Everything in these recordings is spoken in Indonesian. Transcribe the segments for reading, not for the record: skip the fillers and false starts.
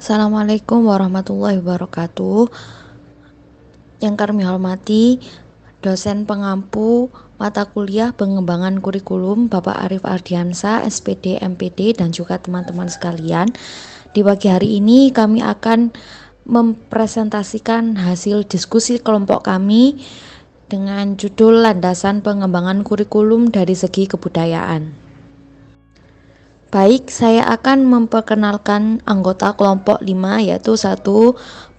Assalamualaikum warahmatullahi wabarakatuh. Yang kami hormati dosen pengampu mata kuliah pengembangan kurikulum Bapak Arif Ardiansa, SPD, MPD, dan juga teman-teman sekalian. Di pagi hari ini kami akan mempresentasikan hasil diskusi kelompok kami dengan judul Landasan Pengembangan Kurikulum dari Segi Kebudayaan. Baik, saya akan memperkenalkan anggota kelompok 5 yaitu 1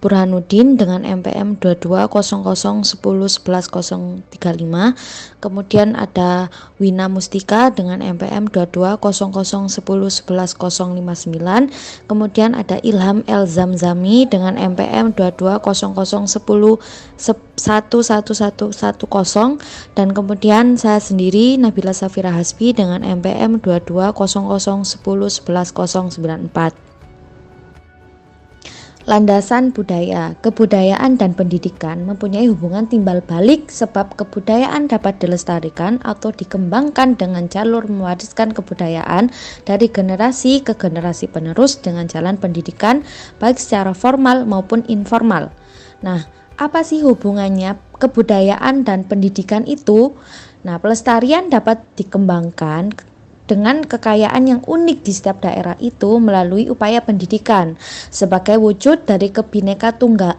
Burhanuddin dengan MPM 220010111035. Kemudian ada Wina Mustika dengan MPM 2200111059. Kemudian ada Ilham El Zamzami dengan MPM 2200101110 dan kemudian saya sendiri Nabila Safira Hasbi dengan MPM 2200111094. Landasan budaya, kebudayaan dan pendidikan mempunyai hubungan timbal balik sebab kebudayaan dapat dilestarikan atau dikembangkan dengan jalur mewariskan kebudayaan dari generasi ke generasi penerus dengan jalan pendidikan baik secara formal maupun informal. Nah, apa sih hubungannya kebudayaan dan pendidikan itu? Nah, pelestarian dapat dikembangkan dengan kekayaan yang unik di setiap daerah itu melalui upaya pendidikan sebagai wujud dari kebineka tunggal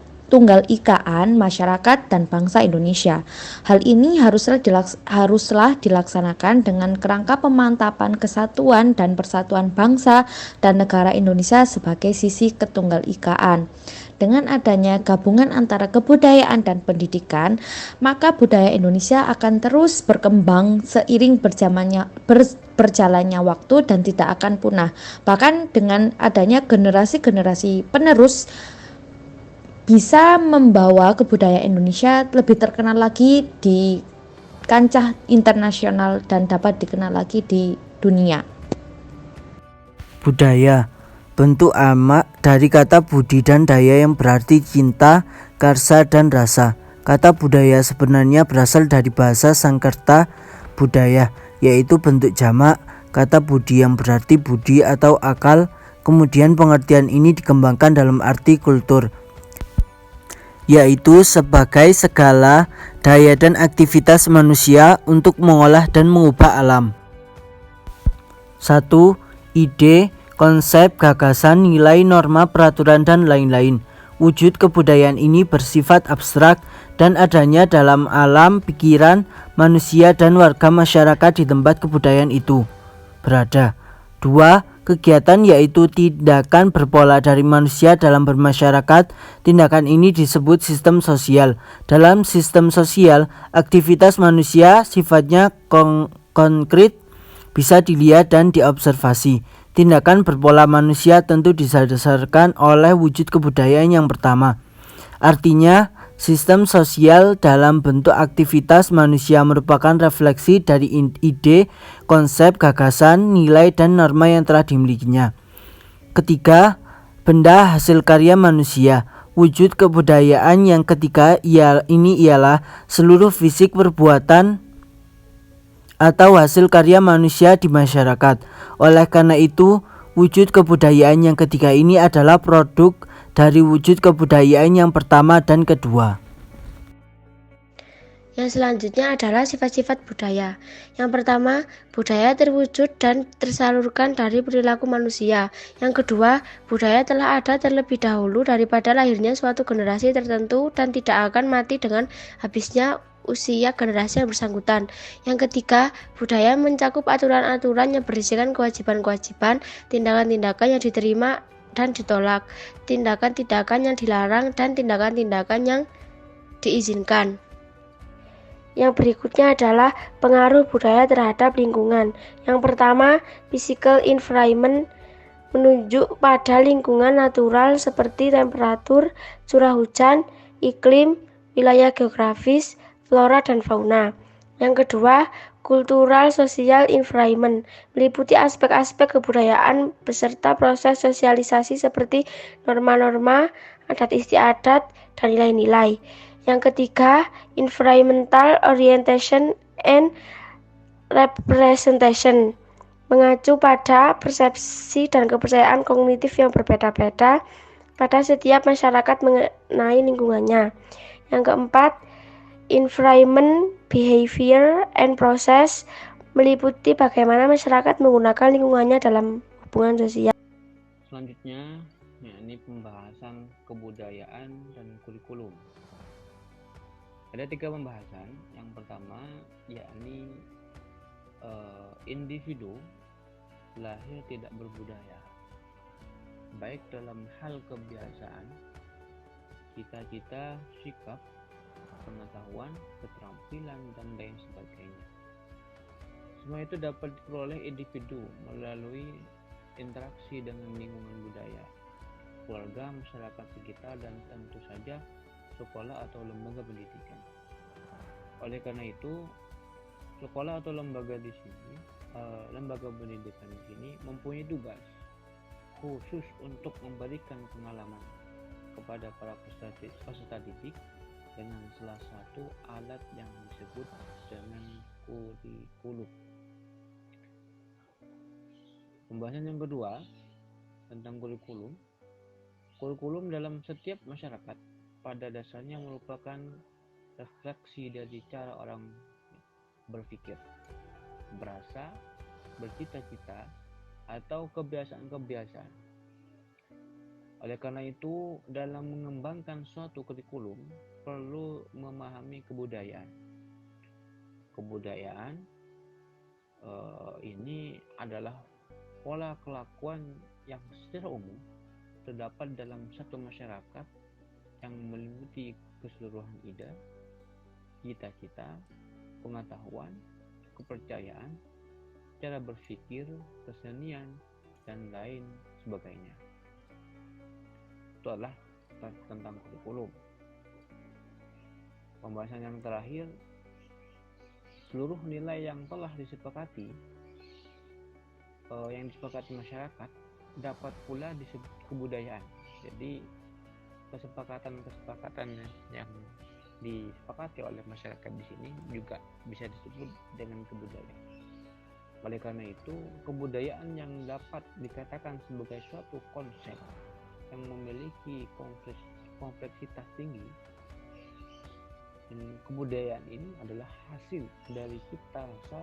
ikaan masyarakat dan bangsa Indonesia. Hal ini haruslah dilaksanakan dengan kerangka pemantapan kesatuan dan persatuan bangsa dan negara Indonesia sebagai sisi ketunggal ikaan. Dengan adanya gabungan antara kebudayaan dan pendidikan, maka budaya Indonesia akan terus berkembang seiring berjalannya waktu dan tidak akan punah. Bahkan dengan adanya generasi-generasi penerus bisa membawa kebudayaan Indonesia lebih terkenal lagi di kancah internasional dan dapat dikenal lagi di dunia. Budaya, bentuk amak dari kata budi dan daya yang berarti cinta, karsa, dan rasa. Kata budaya sebenarnya berasal dari bahasa Sanskerta budaya, yaitu bentuk jamak kata budi yang berarti budi atau akal. Kemudian pengertian ini dikembangkan dalam arti kultur, yaitu sebagai segala daya dan aktivitas manusia untuk mengolah dan mengubah alam. 1. Ide, konsep, gagasan, nilai, norma, peraturan, dan lain-lain. Wujud kebudayaan ini bersifat abstrak dan adanya dalam alam pikiran manusia dan warga masyarakat di tempat kebudayaan itu berada. 2. Kegiatan yaitu tindakan berpola dari manusia dalam bermasyarakat. Tindakan ini disebut sistem sosial. Dalam sistem sosial, aktivitas manusia sifatnya konkret, bisa dilihat dan diobservasi. Tindakan berpola manusia tentu didasarkan oleh wujud kebudayaan yang pertama. Artinya, sistem sosial dalam bentuk aktivitas manusia merupakan refleksi dari ide, konsep, gagasan, nilai, dan norma yang telah dimilikinya. Ketiga, benda hasil karya manusia. Wujud kebudayaan yang ketiga ialah seluruh fisik perbuatan atau hasil karya manusia di masyarakat. Oleh karena itu, wujud kebudayaan yang ketiga ini adalah produk dari wujud kebudayaan yang pertama dan kedua. Yang selanjutnya adalah sifat-sifat budaya. Yang pertama, budaya terwujud dan tersalurkan dari perilaku manusia. Yang kedua, budaya telah ada terlebih dahulu daripada lahirnya suatu generasi tertentu dan tidak akan mati dengan habisnya usia generasi yang bersangkutan. Yang ketiga, budaya mencakup aturan-aturan yang berisikan kewajiban-kewajiban, tindakan-tindakan yang diterima dan ditolak, tindakan-tindakan yang dilarang, dan tindakan-tindakan yang diizinkan. Yang berikutnya adalah pengaruh budaya terhadap lingkungan. Yang pertama, physical environment menunjuk pada lingkungan natural seperti temperatur, curah hujan, iklim, wilayah geografis, flora dan fauna. Yang kedua, cultural social environment meliputi aspek-aspek kebudayaan beserta proses sosialisasi seperti norma-norma, adat istiadat, dan nilai-nilai. Yang ketiga, environmental orientation and representation mengacu pada persepsi dan kepercayaan kognitif yang berbeda-beda pada setiap masyarakat mengenai lingkungannya. Yang keempat, environment, behavior, and process meliputi bagaimana masyarakat menggunakan lingkungannya dalam hubungan sosial. Selanjutnya, yakni pembahasan kebudayaan dan kurikulum. Ada 3 pembahasan. Yang pertama, yakni individu lahir tidak berbudaya, baik dalam hal kebiasaan, cita-cita, sikap, pengetahuan, keterampilan, dan lain sebagainya. Semua itu dapat diperoleh individu melalui interaksi dengan lingkungan budaya, keluarga, masyarakat sekitar, dan tentu saja sekolah atau lembaga pendidikan. Oleh karena itu, sekolah atau lembaga di sini, lembaga pendidikan di sini mempunyai tugas khusus untuk memberikan pengalaman kepada para peserta didik dengan salah satu alat yang disebut dengan kurikulum. Pembahasan yang kedua tentang kurikulum. Kurikulum dalam setiap masyarakat pada dasarnya merupakan refleksi dari cara orang berpikir, berasa, bercita-cita, atau kebiasaan-kebiasaan. Oleh karena itu, dalam mengembangkan suatu kurikulum perlu memahami kebudayaan. Kebudayaan ini adalah pola kelakuan yang secara umum terdapat dalam satu masyarakat yang meliputi keseluruhan ide, cita-cita, pengetahuan, kepercayaan, cara berpikir, kesenian, dan lain sebagainya. Itu adalah tentang kurikulum. Pembahasan yang terakhir, seluruh nilai yang telah disepakati masyarakat dapat pula disebut kebudayaan. Jadi kesepakatan yang disepakati oleh masyarakat di sini juga bisa disebut dengan kebudayaan. Oleh karena itu, kebudayaan yang dapat dikatakan sebagai suatu konsep yang memiliki kompleksitas tinggi, dan kebudayaan ini adalah hasil dari cipta rasa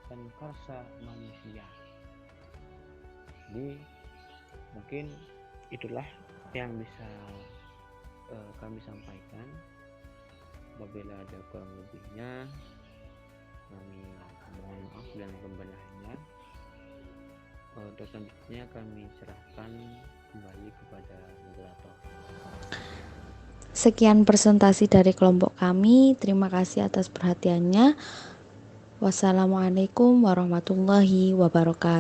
dan karsa manusia. Jadi mungkin itulah yang bisa kami sampaikan. Apabila ada kurang lebihnya, kami mohon maaf dan pembenahannya. Untuk selanjutnya kami serahkan kembali kepada moderator. Sekian presentasi dari kelompok kami. Terima kasih atas perhatiannya. Wassalamualaikum warahmatullahi wabarakatuh.